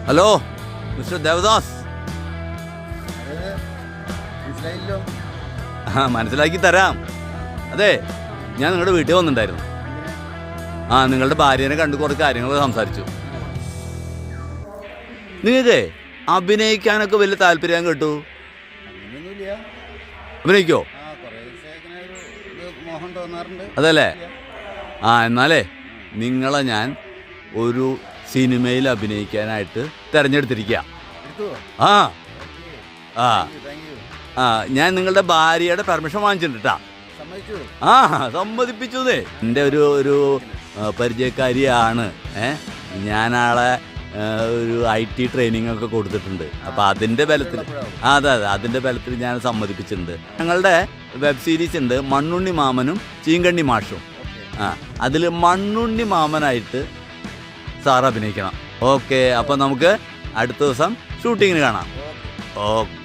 Hello mister Devdas. മനസ്സിലാക്കി തരാം. അതെ, ഞാൻ നിങ്ങളുടെ വീട്ടിൽ വന്നിട്ടുണ്ടായിരുന്നു. നിങ്ങളുടെ ഭാര്യനെ കണ്ട് കുറച്ച് കാര്യങ്ങൾ സംസാരിച്ചു. നിങ്ങൾക്ക് അഭിനയിക്കാനൊക്കെ വലിയ താല്പര്യം കേട്ടു. അഭിനയിക്കോ? അതല്ലേ? എന്നാലേ നിങ്ങളെ ഞാൻ ഒരു സിനിമയിൽ അഭിനയിക്കാനായിട്ട് തിരഞ്ഞെടുത്തിരിക്കുക. ഞാൻ നിങ്ങളുടെ ഭാര്യയുടെ പെർമിഷൻ വാങ്ങിച്ചിട്ടാ. സമ്മതിപ്പിച്ചതേ. എൻ്റെ ഒരു പരിചയക്കാരിയാണ്. ഞാനാളെ ഒരു IT ട്രെയിനിങ് ഒക്കെ കൊടുത്തിട്ടുണ്ട്. അപ്പം അതിൻ്റെ ബലത്തിൽ അതെ അതിൻ്റെ ബലത്തിൽ ഞാൻ സമ്മതിപ്പിച്ചിട്ടുണ്ട്. ഞങ്ങളുടെ വെബ് സീരീസ് ഉണ്ട്, മണ്ണുണ്ണി മാമനും ചീങ്കണ്ണി മാഷും. അതിൽ മണ്ണുണ്ണി മാമനായിട്ട് സാർ അഭിനയിക്കണം. ഓക്കെ, അപ്പം നമുക്ക് അടുത്ത ദിവസം ഷൂട്ടിങ്ങിന് കാണാം. ഓക്കെ.